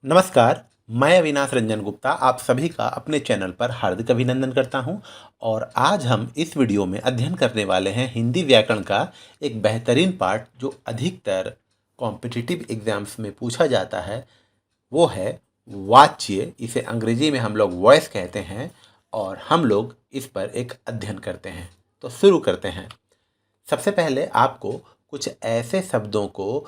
नमस्कार। मैं अविनाश रंजन गुप्ता आप सभी का अपने चैनल पर हार्दिक अभिनंदन करता हूं। और आज हम इस वीडियो में अध्ययन करने वाले हैं हिंदी व्याकरण का एक बेहतरीन पार्ट जो अधिकतर कॉम्पिटिटिव एग्जाम्स में पूछा जाता है। वो है वाच्य। इसे अंग्रेजी में हम लोग वॉइस कहते हैं और हम लोग इस पर एक अध्ययन करते हैं। तो शुरू करते हैं। सबसे पहले आपको कुछ ऐसे शब्दों को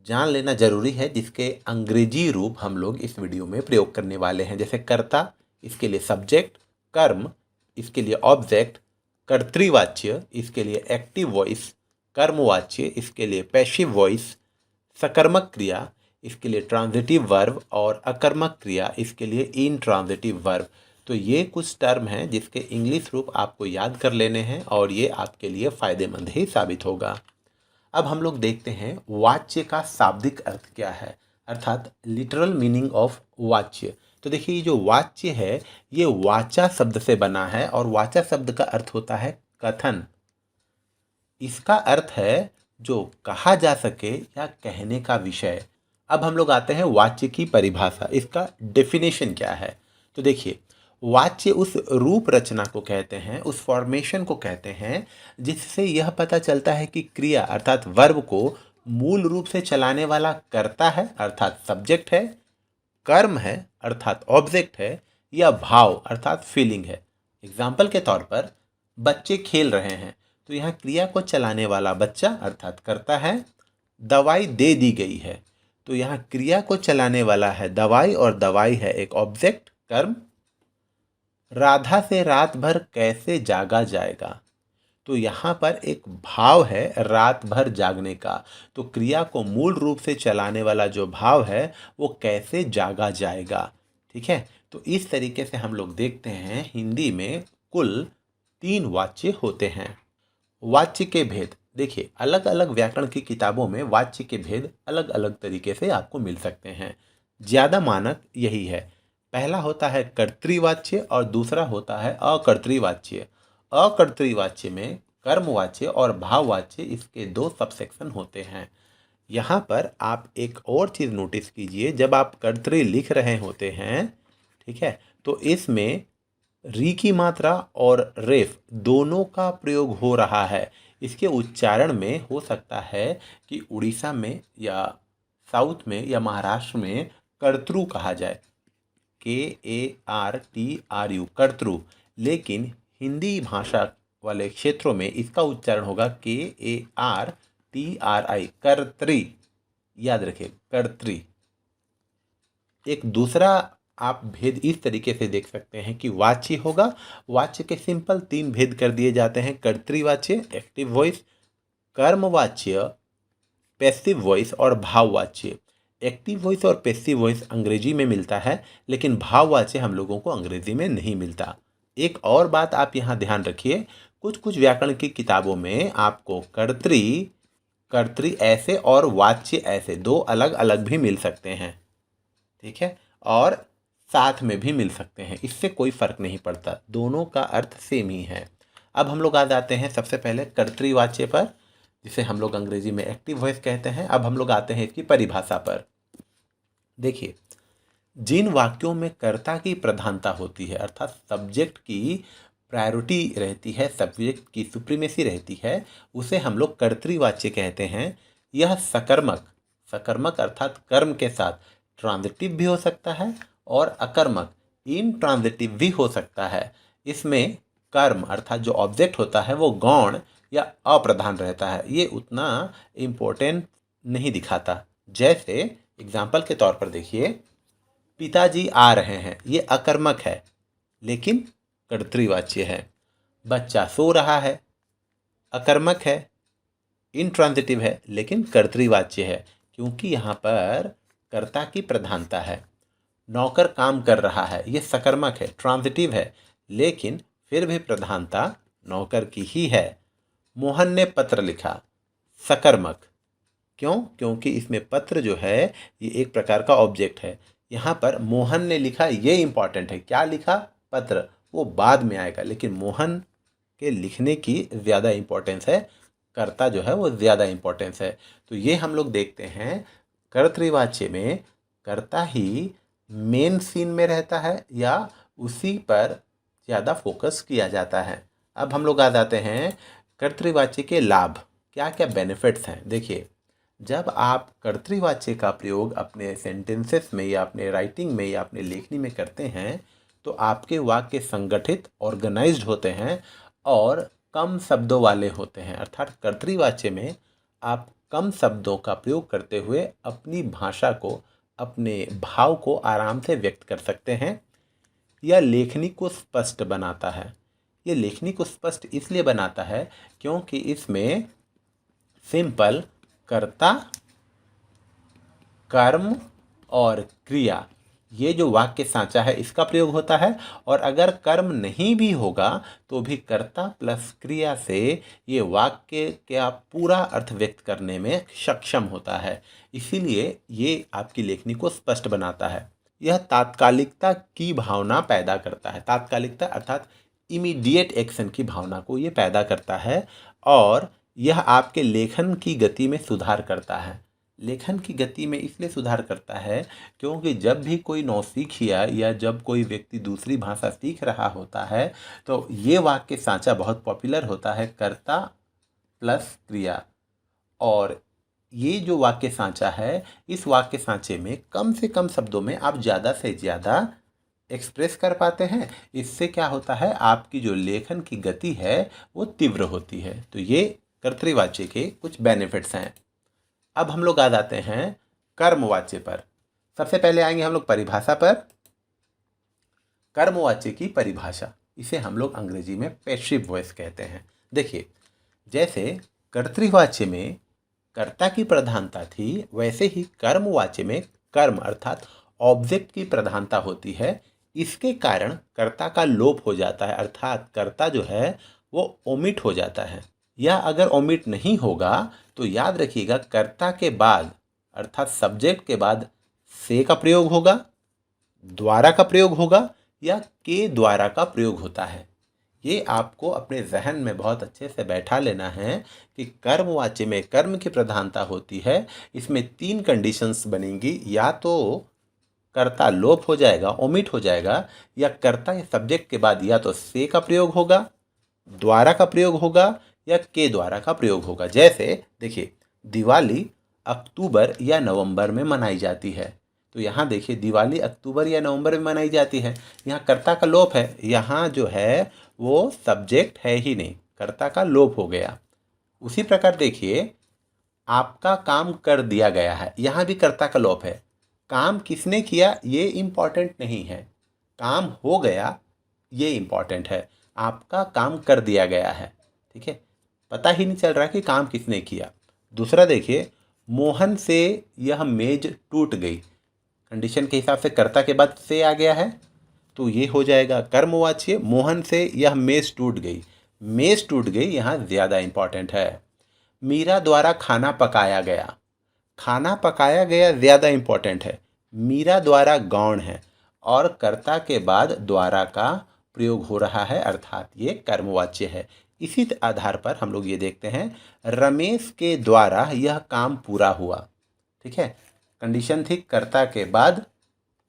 जान लेना जरूरी है जिसके अंग्रेजी रूप हम लोग इस वीडियो में प्रयोग करने वाले हैं। जैसे कर्ता, इसके लिए सब्जेक्ट; कर्म, इसके लिए ऑब्जेक्ट; कर्तृवाच्य, इसके लिए एक्टिव वॉइस; कर्मवाच्य, इसके लिए पैसिव वॉइस; सकर्मक क्रिया, इसके लिए ट्रांजिटिव वर्ब; और अकर्मक क्रिया, इसके लिए इनट्रांजिटिव वर्ब। तो ये कुछ टर्म हैं जिसके इंग्लिश रूप आपको याद कर लेने हैं और ये आपके लिए फ़ायदेमंद ही साबित होगा। अब हम लोग देखते हैं वाच्य का शाब्दिक अर्थ क्या है, अर्थात लिटरल मीनिंग ऑफ वाच्य। तो देखिए, ये जो वाच्य है ये वाचा शब्द से बना है और वाचा शब्द का अर्थ होता है कथन। इसका अर्थ है जो कहा जा सके या कहने का विषय। अब हम लोग आते हैं वाच्य की परिभाषा, इसका डेफिनेशन क्या है। तो देखिए, वाच्य उस रूप रचना को कहते हैं, उस फॉर्मेशन को कहते हैं जिससे यह पता चलता है कि क्रिया अर्थात वर्ब को मूल रूप से चलाने वाला कर्ता है अर्थात सब्जेक्ट है, कर्म है अर्थात ऑब्जेक्ट है, या भाव अर्थात फीलिंग है। एग्जाम्पल के तौर पर बच्चे खेल रहे हैं तो यहाँ क्रिया को चलाने वाला बच्चा अर्थात कर्ता है। दवाई दे दी गई है तो यहाँ क्रिया को चलाने वाला है दवाई और दवाई है एक ऑब्जेक्ट कर्म। राधा से रात भर कैसे जागा जाएगा, तो यहाँ पर एक भाव है रात भर जागने का। तो क्रिया को मूल रूप से चलाने वाला जो भाव है वो कैसे जागा जाएगा। ठीक है, तो इस तरीके से हम लोग देखते हैं हिंदी में कुल 3 वाच्य होते हैं। वाच्य के भेद देखिए, अलग अलग व्याकरण की किताबों में वाच्य के भेद अलग अलग तरीके से आपको मिल सकते हैं। ज़्यादा मानक यही है। पहला होता है कर्तृवाच्य और दूसरा होता है अकर्तृवाच्य। अकर्तृवाच्य में कर्मवाच्य और भाववाच्य, इसके 2 सबसेक्शन होते हैं। यहाँ पर आप एक और चीज़ नोटिस कीजिए, जब आप कर्तृ लिख रहे होते हैं, ठीक है, तो इसमें री की मात्रा और रेफ दोनों का प्रयोग हो रहा है। इसके उच्चारण में हो सकता है कि उड़ीसा में या साउथ में या महाराष्ट्र में कर्तृ कहा जाए, KARTRU, कर्तृ। लेकिन हिंदी भाषा वाले क्षेत्रों में इसका उच्चारण होगा KARTRI, कर्तृ। याद रखिए, कर्तृ। एक दूसरा आप भेद इस तरीके से देख सकते हैं कि वाच्य होगा, वाच्य के सिंपल 3 भेद कर दिए जाते हैं: कर्तृवाच्य एक्टिव वॉइस, कर्मवाच्य पैसिव वॉइस और भाववाच्य। एक्टिव वॉइस और पैसिव वॉइस अंग्रेजी में मिलता है लेकिन भाववाच्य हम लोगों को अंग्रेजी में नहीं मिलता। एक और बात आप यहाँ ध्यान रखिए, कुछ कुछ व्याकरण की किताबों में आपको कर्तृ कर्तृ ऐसे और वाच्य ऐसे 2 अलग अलग भी मिल सकते हैं। ठीक है, और साथ में भी मिल सकते हैं, इससे कोई फर्क नहीं पड़ता, दोनों का अर्थ सेम ही है। अब हम लोग आ जाते हैं सबसे पहले कर्तृवाच्य पर, जिसे हम लोग अंग्रेजी में एक्टिव वॉइस कहते हैं। अब हम लोग आते हैं इसकी परिभाषा पर। देखिए, जिन वाक्यों में कर्ता की प्रधानता होती है अर्थात सब्जेक्ट की प्रायोरिटी रहती है, सब्जेक्ट की सुप्रीमेसी रहती है, उसे हम लोग कर्तृवाच्य कहते हैं। यह सकर्मक सकर्मक अर्थात कर्म के साथ ट्रांजिटिव भी हो सकता है और अकर्मक इनट्रांजिटिव भी हो सकता है। इसमें कर्म अर्थात जो ऑब्जेक्ट होता है वो गौण या अप्रधान रहता है, ये उतना इम्पोर्टेंट नहीं दिखाता। जैसे एग्जाम्पल के तौर पर देखिए, पिताजी आ रहे हैं, ये अकर्मक है लेकिन कर्तृवाच्य है। बच्चा सो रहा है, अकर्मक है, इनट्रांजिटिव है लेकिन कर्तृवाच्य है, क्योंकि यहाँ पर कर्ता की प्रधानता है। नौकर काम कर रहा है, ये सकर्मक है, ट्रांजिटिव है, लेकिन फिर भी प्रधानता नौकर की ही है। मोहन ने पत्र लिखा, सकर्मक। क्यों? क्योंकि इसमें पत्र जो है ये एक प्रकार का ऑब्जेक्ट है। यहाँ पर मोहन ने लिखा, ये इंपॉर्टेंट है, क्या लिखा? पत्र। वो बाद में आएगा, लेकिन मोहन के लिखने की ज़्यादा इम्पोर्टेंस है, कर्ता जो है वो ज़्यादा इम्पोर्टेंस है। तो ये हम लोग देखते हैं कर्तृवाच्य में कर्ता ही मेन सीन में रहता है या उसी पर ज़्यादा फोकस किया जाता है। अब हम लोग आ जाते हैं कर्तृवाच्य के लाभ, क्या क्या बेनिफिट्स हैं। देखिए, जब आप कर्तृवाच्य का प्रयोग अपने सेंटेंसेस में या अपने राइटिंग में या अपने लेखनी में करते हैं तो आपके वाक्य संगठित, ऑर्गेनाइज्ड होते हैं और कम शब्दों वाले होते हैं। अर्थात कर्तृवाच्य में आप कम शब्दों का प्रयोग करते हुए अपनी भाषा को, अपने भाव को आराम से व्यक्त कर सकते हैं। यह लेखनी को स्पष्ट बनाता है। ये लेखनी को स्पष्ट इसलिए बनाता है क्योंकि इसमें सिंपल कर्ता, कर्म और क्रिया, ये जो वाक्य साँचा है इसका प्रयोग होता है। और अगर कर्म नहीं भी होगा तो भी कर्ता प्लस क्रिया से ये वाक्य का पूरा अर्थ व्यक्त करने में सक्षम होता है। इसीलिए ये आपकी लेखनी को स्पष्ट बनाता है। यह तात्कालिकता की भावना पैदा करता है। तात्कालिकता अर्थात इमीडिएट एक्शन की भावना को ये पैदा करता है और यह आपके लेखन की गति में सुधार करता है। लेखन की गति में इसलिए सुधार करता है क्योंकि जब भी कोई नौसिखिया या जब कोई व्यक्ति दूसरी भाषा सीख रहा होता है तो ये वाक्य साँचा बहुत पॉपुलर होता है, कर्ता प्लस क्रिया। और ये जो वाक्य साँचा है, इस वाक्य साँचे में कम से कम शब्दों में आप ज़्यादा से ज़्यादा एक्सप्रेस कर पाते हैं। इससे क्या होता है, आपकी जो लेखन की गति है वो तीव्र होती है। तो ये कर्तृवाच्य के कुछ बेनिफिट्स हैं। अब हम लोग आ जाते हैं कर्मवाच्य पर। सबसे पहले आएंगे हम लोग परिभाषा पर। कर्मवाच्य की परिभाषा, इसे हम लोग अंग्रेजी में पैसिव वॉइस कहते हैं। देखिए, जैसे कर्तृवाच्य में कर्ता की प्रधानता थी, वैसे ही कर्मवाच्य में कर्म अर्थात ऑब्जेक्ट की प्रधानता होती है। इसके कारण कर्ता का लोप हो जाता है, अर्थात कर्ता जो है वो ओमिट हो जाता है। या अगर ओमिट नहीं होगा तो याद रखिएगा, कर्ता के बाद अर्थात सब्जेक्ट के बाद से का प्रयोग होगा, द्वारा का प्रयोग होगा या के द्वारा का प्रयोग होता है। ये आपको अपने जहन में बहुत अच्छे से बैठा लेना है कि कर्मवाच्य में कर्म की प्रधानता होती है। इसमें 3 कंडीशंस बनेंगी, या तो कर्ता लोप हो जाएगा, ओमिट हो जाएगा, या कर्ता या सब्जेक्ट के बाद या तो से का प्रयोग होगा, द्वारा का प्रयोग होगा या के द्वारा का प्रयोग होगा। जैसे देखिए, दिवाली अक्टूबर या नवंबर में मनाई जाती है, तो यहाँ देखिए दिवाली अक्टूबर या नवंबर में मनाई जाती है, यहाँ कर्ता का लोप है, यहाँ जो है वो सब्जेक्ट है ही नहीं, कर्ता का लोप हो गया। उसी प्रकार देखिए, आपका काम कर दिया गया है, यहाँ भी कर्ता का लोप है। काम किसने किया ये इम्पॉर्टेंट नहीं है, काम हो गया ये इम्पॉर्टेंट है। आपका काम कर दिया गया है, ठीक है, पता ही नहीं चल रहा कि काम किसने किया। दूसरा देखिए, मोहन से यह मेज टूट गई, कंडीशन के हिसाब से कर्ता के बाद से आ गया है, तो ये हो जाएगा कर्मवाच्य। मोहन से यह मेज टूट गई, मेज टूट गई यहाँ ज़्यादा इम्पॉर्टेंट है। मीरा द्वारा खाना पकाया गया, खाना पकाया गया ज़्यादा इम्पॉर्टेंट है। मीरा द्वारा गौण है और कर्ता के बाद द्वारा का प्रयोग हो रहा है, अर्थात ये कर्मवाच्य है। इसी आधार पर हम लोग ये देखते हैं, रमेश के द्वारा यह काम पूरा हुआ, ठीक है, कंडीशन थी कर्ता के बाद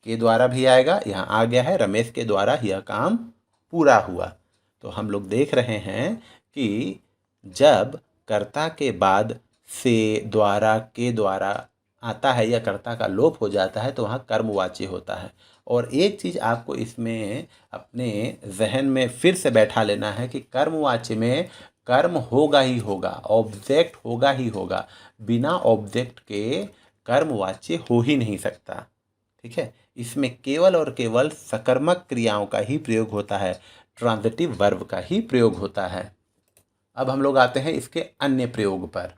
के द्वारा भी आएगा, यहाँ आ गया है रमेश के द्वारा यह काम पूरा हुआ। तो हम लोग देख रहे हैं कि जब कर्ता के बाद से, द्वारा, के द्वारा आता है या कर्ता का लोप हो जाता है तो वहाँ कर्मवाच्य होता है। और एक चीज़ आपको इसमें अपने जहन में फिर से बैठा लेना है कि कर्मवाच्य में कर्म होगा ही होगा, ऑब्जेक्ट होगा ही होगा। बिना ऑब्जेक्ट के कर्मवाच्य हो ही नहीं सकता, ठीक है। इसमें केवल और केवल सकर्मक क्रियाओं का ही प्रयोग होता है, ट्रांजिटिव वर्ब का ही प्रयोग होता है। अब हम लोग आते हैं इसके अन्य प्रयोग पर,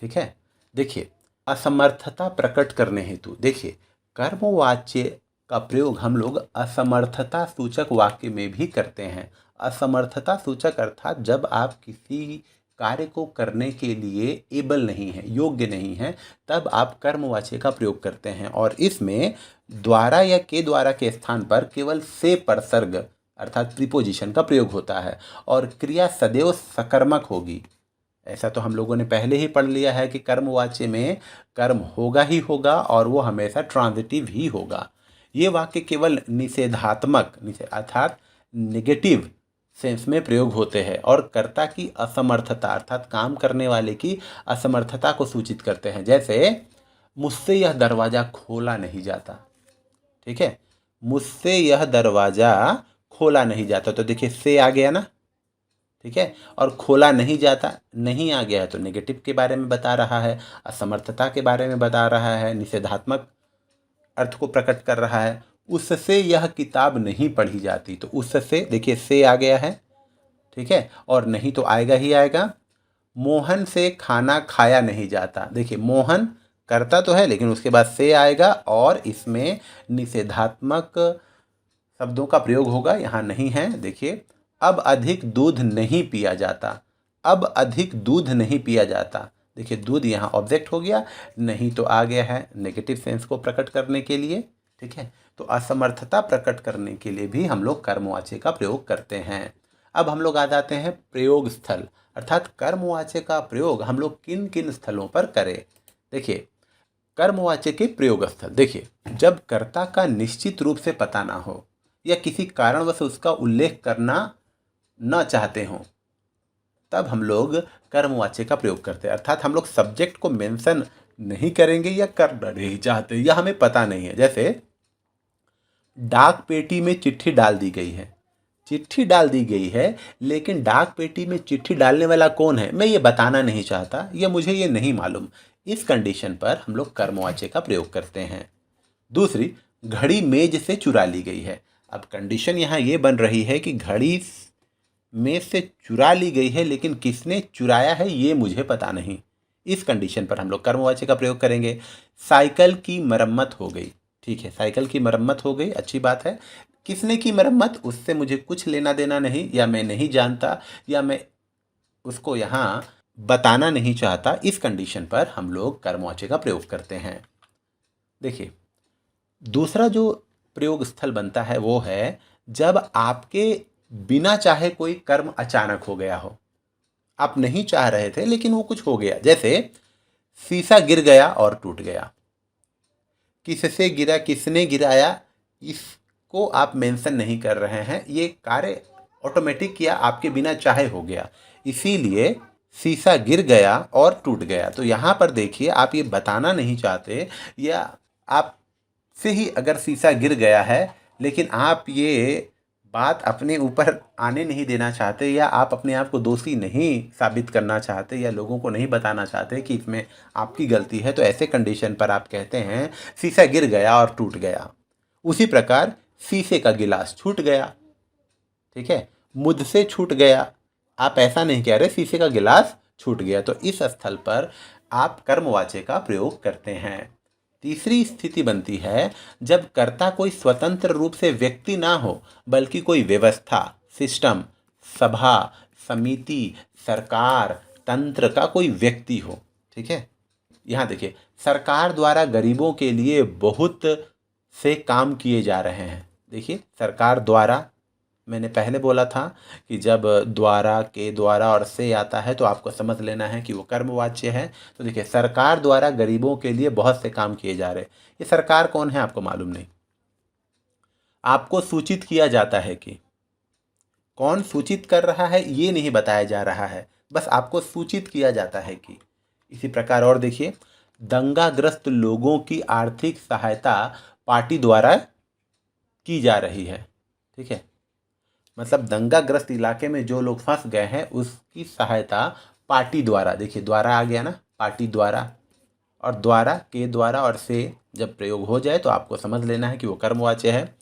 ठीक है। देखिए, असमर्थता प्रकट करने हेतु, देखिए कर्मवाच्य का प्रयोग हम लोग असमर्थता सूचक वाक्य में भी करते हैं। असमर्थता सूचक अर्थात जब आप किसी कार्य को करने के लिए एबल नहीं है, योग्य नहीं है, तब आप कर्मवाच्य का प्रयोग करते हैं। और इसमें द्वारा या के द्वारा के स्थान पर केवल से परसर्ग अर्थात प्रीपोजिशन का प्रयोग होता है और क्रिया सदैव सकर्मक होगी। ऐसा तो हम लोगों ने पहले ही पढ़ लिया है कि कर्मवाच्य में कर्म होगा ही होगा और वो हमेशा ट्रांजिटिव ही होगा। ये वाक्य केवल निषेधात्मक अर्थात नेगेटिव सेंस में प्रयोग होते हैं और कर्ता की असमर्थता अर्थात काम करने वाले की असमर्थता को सूचित करते हैं। जैसे मुझसे यह दरवाज़ा खोला नहीं जाता, ठीक है, मुझसे यह दरवाज़ा खोला नहीं जाता, तो देखिए से आ गया ना, ठीक है, और खोला नहीं जाता नहीं आ गया है तो नेगेटिव के बारे में बता रहा है, असमर्थता के बारे में बता रहा है, निषेधात्मक अर्थ को प्रकट कर रहा है। उससे यह किताब नहीं पढ़ी जाती, तो उससे देखिए से आ गया है, ठीक है, और नहीं तो आएगा ही आएगा। मोहन से खाना खाया नहीं जाता, देखिए मोहन करता तो है लेकिन उसके बाद से आएगा और इसमें निषेधात्मक शब्दों का प्रयोग होगा, यहाँ नहीं है। देखिए अब अधिक दूध नहीं पिया जाता, अब अधिक दूध नहीं पिया जाता, देखिए दूध यहाँ ऑब्जेक्ट हो गया, नहीं तो आ गया है नेगेटिव सेंस को प्रकट करने के लिए, ठीक है। तो असमर्थता प्रकट करने के लिए भी हम लोग कर्मवाच्य का प्रयोग करते हैं। अब हम लोग आ जाते हैं प्रयोग स्थल, अर्थात कर्मवाच्य का प्रयोग हम लोग किन किन स्थलों पर करें। देखिए कर्मवाच्य के प्रयोग स्थल, देखिए जब कर्ता का निश्चित रूप से पता ना हो या किसी कारणवश उसका उल्लेख करना न चाहते हों, तब हम लोग कर्मवाच्य का प्रयोग करते हैं। अर्थात हम लोग सब्जेक्ट को मेंशन नहीं करेंगे या करना नहीं चाहते या हमें पता नहीं है। जैसे डाक पेटी में चिट्ठी डाल दी गई है, चिट्ठी डाल दी गई है लेकिन डाक पेटी में चिट्ठी डालने वाला कौन है मैं ये बताना नहीं चाहता या मुझे ये नहीं मालूम, इस कंडीशन पर हम लोग कर्मवाच्य का प्रयोग करते हैं। दूसरी, घड़ी मेज से चुरा ली गई है। अब कंडीशन यहाँ ये बन रही है कि घड़ी मेज से चुरा ली गई है लेकिन किसने चुराया है ये मुझे पता नहीं, इस कंडीशन पर हम लोग कर्मवाच्य का प्रयोग करेंगे। साइकिल की मरम्मत हो गई, ठीक है, साइकिल की मरम्मत हो गई, अच्छी बात है। किसने की मरम्मत, उससे मुझे कुछ लेना देना नहीं या मैं नहीं जानता या मैं उसको यहाँ बताना नहीं चाहता, इस कंडीशन पर हम लोग कर्मवाच्य का प्रयोग करते हैं। देखिए दूसरा जो प्रयोग स्थल बनता है वो है जब आपके बिना चाहे कोई कर्म अचानक हो गया हो, आप नहीं चाह रहे थे लेकिन वो कुछ हो गया। जैसे शीशा गिर गया और टूट गया, किससे गिरा, किसने गिराया, इसको आप मेंशन नहीं कर रहे हैं, ये कार्य ऑटोमेटिक या आपके बिना चाहे हो गया, इसीलिए शीशा गिर गया और टूट गया। तो यहाँ पर देखिए आप ये बताना नहीं चाहते या आप से ही अगर शीशा गिर गया है लेकिन आप ये बात अपने ऊपर आने नहीं देना चाहते या आप अपने आप को दोषी नहीं साबित करना चाहते या लोगों को नहीं बताना चाहते कि इसमें आपकी गलती है, तो ऐसे कंडीशन पर आप कहते हैं शीशा गिर गया और टूट गया। उसी प्रकार शीशे का गिलास छूट गया, ठीक है, मुझसे छूट गया, आप ऐसा नहीं कह रहे शीशे का गिलास छूट गया, तो इस स्थल पर आप कर्मवाच्य का प्रयोग करते हैं। तीसरी स्थिति बनती है जब कर्ता कोई स्वतंत्र रूप से व्यक्ति ना हो बल्कि कोई व्यवस्था, सिस्टम, सभा, समिति, सरकार, तंत्र का कोई व्यक्ति हो, ठीक है। यहाँ देखिए सरकार द्वारा गरीबों के लिए बहुत से काम किए जा रहे हैं। देखिए सरकार द्वारा, मैंने पहले बोला था कि जब द्वारा, के द्वारा और से आता है तो आपको समझ लेना है कि वो कर्मवाच्य है। तो देखिए सरकार द्वारा गरीबों के लिए बहुत से काम किए जा रहे हैं, ये सरकार कौन है आपको मालूम नहीं, आपको सूचित किया जाता है कि कौन सूचित कर रहा है ये नहीं बताया जा रहा है, बस आपको सूचित किया जाता है कि। इसी प्रकार और देखिए दंगाग्रस्त लोगों की आर्थिक सहायता पार्टी द्वारा की जा रही है, ठीक है, मतलब दंगाग्रस्त इलाके में जो लोग फंस गए हैं उसकी सहायता पार्टी द्वारा, देखिए द्वारा आ गया ना, पार्टी द्वारा, और द्वारा, के द्वारा और से जब प्रयोग हो जाए तो आपको समझ लेना है कि वो कर्मवाच्य है।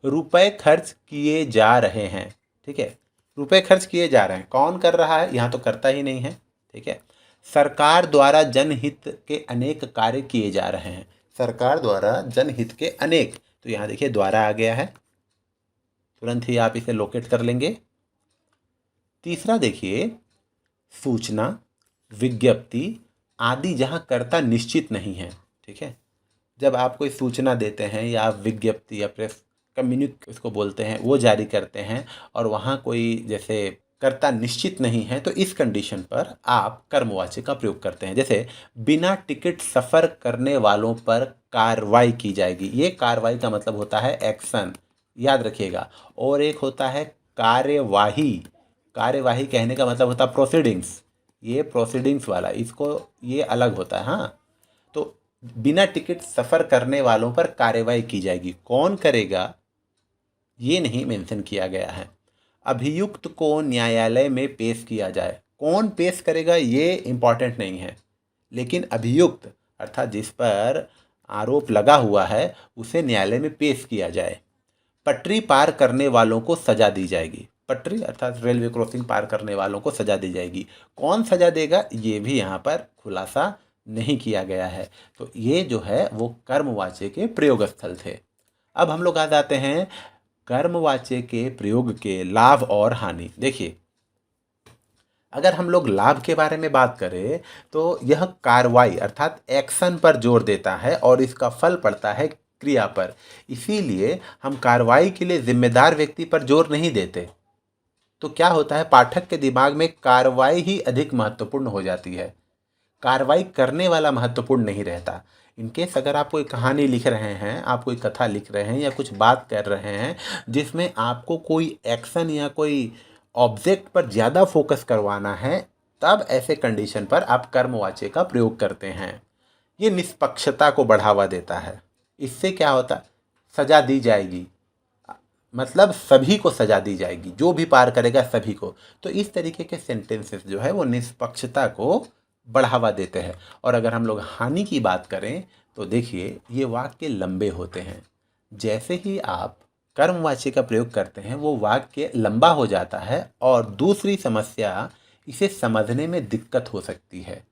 रुपए खर्च किए जा रहे हैं, ठीक है, रुपए खर्च किए जा रहे हैं, कौन कर रहा है, यहाँ तो करता ही नहीं है, ठीक है। सरकार द्वारा जनहित के अनेक कार्य किए जा रहे हैं, सरकार द्वारा जनहित के अनेक, तो यहाँ देखिए द्वारा आ गया है, तुरंत ही आप इसे लोकेट कर लेंगे। तीसरा देखिए सूचना, विज्ञप्ति आदि जहाँ कर्ता निश्चित नहीं है, ठीक है, जब आप कोई सूचना देते हैं या आप विज्ञप्ति या प्रेस कम्युनिक इसको बोलते हैं वो जारी करते हैं और वहाँ कोई जैसे कर्ता निश्चित नहीं है, तो इस कंडीशन पर आप कर्मवाच्य का प्रयोग करते हैं। जैसे बिना टिकट सफ़र करने वालों पर कार्रवाई की जाएगी। ये कार्रवाई का मतलब होता है एक्शन, याद रखिएगा। और एक होता है कार्यवाही। कार्यवाही कहने का मतलब होता है प्रोसीडिंग्स। ये प्रोसीडिंग्स वाला, इसको ये अलग होता है। हाँ, तो बिना टिकट सफ़र करने वालों पर कार्रवाई की जाएगी। कौन करेगा ये नहीं मेंशन किया गया है। अभियुक्त को न्यायालय में पेश किया जाए। कौन पेश करेगा ये इम्पॉर्टेंट नहीं है, लेकिन अभियुक्त अर्थात जिस पर आरोप लगा हुआ है उसे न्यायालय में पेश किया जाए। पटरी पार करने वालों को सजा दी जाएगी। पटरी अर्थात रेलवे क्रॉसिंग पार करने वालों को सजा दी जाएगी। कौन सजा देगा ये भी यहाँ पर खुलासा नहीं किया गया है। तो ये जो है वो कर्मवाच्य के प्रयोग स्थल थे। अब हम लोग आ जाते हैं कर्मवाच्य के प्रयोग के लाभ और हानि। देखिए, अगर हम लोग लाभ के बारे में बात करें तो यह कार्रवाई अर्थात एक्शन पर जोर देता है और इसका फल पड़ता है क्रिया पर। इसीलिए हम कार्रवाई के लिए जिम्मेदार व्यक्ति पर जोर नहीं देते। तो क्या होता है, पाठक के दिमाग में कार्रवाई ही अधिक महत्वपूर्ण हो जाती है, कार्रवाई करने वाला महत्वपूर्ण नहीं रहता। इनकेस अगर आप कोई कहानी लिख रहे हैं, आप कोई कथा लिख रहे हैं या कुछ बात कर रहे हैं जिसमें आपको कोई एक्शन या कोई ऑब्जेक्ट पर ज़्यादा फोकस करवाना है, तब ऐसे कंडीशन पर आप कर्मवाच्य का प्रयोग करते हैं। ये निष्पक्षता को बढ़ावा देता है। इससे क्या होता, सजा दी जाएगी, मतलब सभी को सजा दी जाएगी, जो भी पार करेगा सभी को। तो इस तरीके के सेंटेंसेस जो है वो निष्पक्षता को बढ़ावा देते हैं। और अगर हम लोग हानि की बात करें तो देखिए, ये वाक्य लंबे होते हैं। जैसे ही आप कर्मवाच्य का प्रयोग करते हैं वो वाक्य लंबा हो जाता है और दूसरी समस्या, इसे समझने में दिक्कत हो सकती है।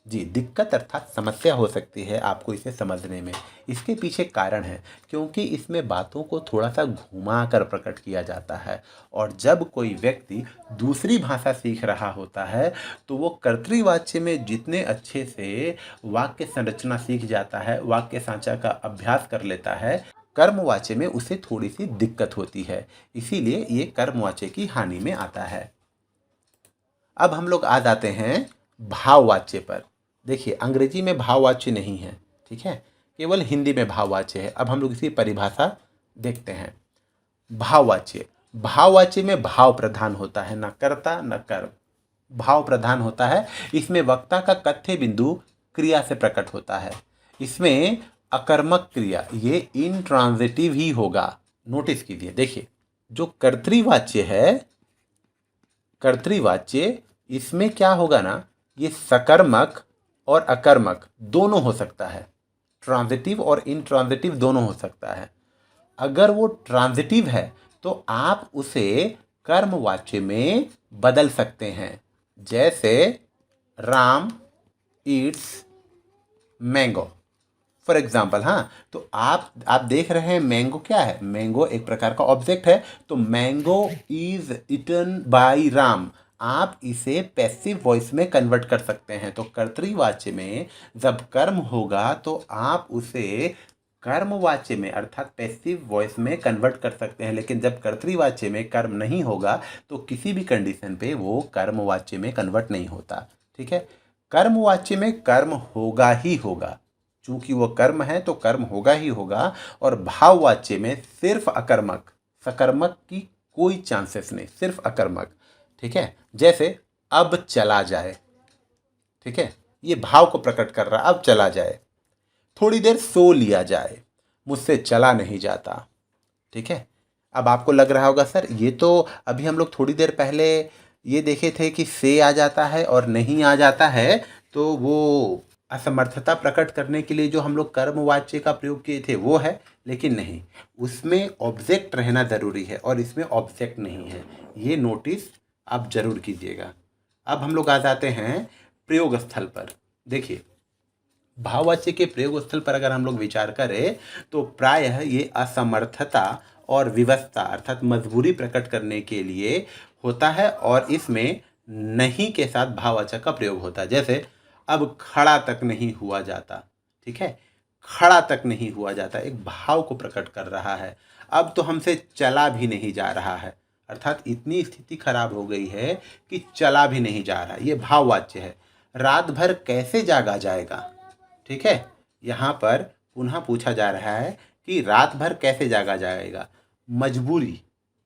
जी, दिक्कत अर्थात समस्या हो सकती है आपको इसे समझने में। इसके पीछे कारण है क्योंकि इसमें बातों को थोड़ा सा घुमा कर प्रकट किया जाता है। और जब कोई व्यक्ति दूसरी भाषा सीख रहा होता है तो वो कर्तृवाच्य में जितने अच्छे से वाक्य संरचना सीख जाता है, वाक्य सांचा का अभ्यास कर लेता है, कर्मवाच्य में उसे थोड़ी सी दिक्कत होती है। इसीलिए ये कर्मवाच्य की हानि में आता है। अब हम लोग आ जाते हैं भाववाच्य पर। देखिए, अंग्रेजी में भाववाच्य नहीं है, ठीक है, केवल हिंदी में भाववाच्य है। अब हम लोग इसकी परिभाषा देखते हैं। भाववाच्य, भाववाच्य में भाव प्रधान होता है, न कर्ता न कर्म, भाव प्रधान होता है। इसमें वक्ता का कथ्य बिंदु क्रिया से प्रकट होता है। इसमें अकर्मक क्रिया, ये इंट्रांजिटिव ही होगा। नोटिस कीजिए, देखिए जो कर्तृवाच्य है, कर्तृवाच्य, इसमें क्या होगा ना, ये सकर्मक और अकर्मक दोनों हो सकता है, ट्रांजिटिव और इनट्रांजिटिव दोनों हो सकता है। अगर वो ट्रांजिटिव है तो आप उसे कर्मवाच्य में बदल सकते हैं। जैसे Ram Yeats mango, for example. हाँ, तो आप देख रहे हैं मैंगो क्या है, मैंगो एक प्रकार का ऑब्जेक्ट है। तो mango is eaten by Ram, आप इसे पैसिव वॉइस में कन्वर्ट कर सकते हैं। तो कर्तृवाच्य में जब कर्म होगा तो आप उसे कर्मवाच्य में अर्थात पैसिव वॉइस में कन्वर्ट कर सकते हैं। लेकिन जब कर्तृवाच्य में कर्म नहीं होगा तो किसी भी कंडीशन पे वो कर्मवाच्य में कन्वर्ट नहीं होता। ठीक है, कर्मवाच्य में कर्म होगा ही होगा, चूंकि वो कर्म है तो कर्म होगा ही होगा। और भाववाच्य में सिर्फ अकर्मक, सकर्मक की कोई चांसेस नहीं, सिर्फ अकर्मक। ठीक है, जैसे अब चला जाए, ठीक है, ये भाव को प्रकट कर रहा, अब चला जाए। थोड़ी देर सो लिया जाए, मुझसे चला नहीं जाता। ठीक है, अब आपको लग रहा होगा सर ये तो अभी हम लोग थोड़ी देर पहले ये देखे थे कि से आ जाता है और नहीं आ जाता है, तो वो असमर्थता प्रकट करने के लिए जो हम लोग कर्मवाच्य का प्रयोग किए थे वो है। लेकिन नहीं, उसमें ऑब्जेक्ट रहना ज़रूरी है और इसमें ऑब्जेक्ट नहीं है। ये नोटिस आप जरूर कीजिएगा। अब हम लोग आ जाते हैं प्रयोग स्थल पर। देखिए, भाववाच्य के प्रयोग स्थल पर अगर हम लोग विचार करें तो प्रायः ये असमर्थता और विवशता अर्थात मजबूरी प्रकट करने के लिए होता है और इसमें नहीं के साथ भाववाचक का प्रयोग होता है। जैसे अब खड़ा तक नहीं हुआ जाता, ठीक है, खड़ा तक नहीं हुआ जाता एक भाव को प्रकट कर रहा है। अब तो हमसे चला भी नहीं जा रहा है, अर्थात इतनी स्थिति खराब हो गई है कि चला भी नहीं जा रहा। ये भाववाच्य है। रात भर कैसे जागा जाएगा, ठीक है। यहाँ पर पुनः पूछा जा रहा है कि रात भर कैसे जागा जाएगा, मजबूरी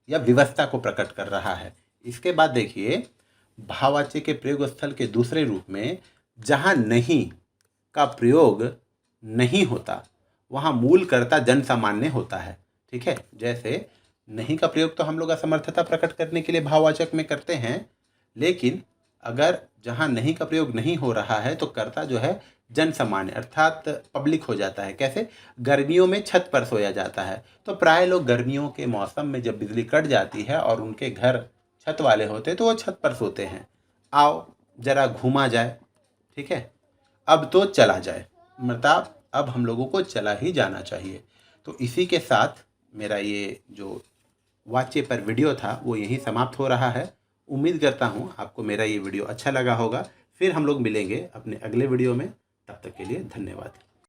या विवशता को प्रकट कर रहा है। इसके बाद देखिए, भाववाच्य के प्रयोग स्थल के दूसरे रूप में जहाँ नहीं का प्रयोग नहीं होता वहाँ मूल कर्ता जन सामान्य होता है, ठीक है। जैसे नहीं का प्रयोग तो हम लोग असमर्थता प्रकट करने के लिए भाववाचक में करते हैं, लेकिन अगर जहाँ नहीं का प्रयोग नहीं हो रहा है तो कर्ता जो है जन सामान्य अर्थात पब्लिक हो जाता है। कैसे? गर्मियों में छत पर सोया जाता है, तो प्राय लोग गर्मियों के मौसम में जब बिजली कट जाती है और उनके घर छत वाले होते तो वो छत पर सोते हैं। आओ जरा घूमा जाए, ठीक है। अब तो चला जाए, मतलब अब हम लोगों को चला ही जाना चाहिए। तो इसी के साथ मेरा ये जो वाच्य पर वीडियो था वो यहीं समाप्त हो रहा है। उम्मीद करता हूँ आपको मेरा ये वीडियो अच्छा लगा होगा। फिर हम लोग मिलेंगे अपने अगले वीडियो में। तब तक के लिए धन्यवाद।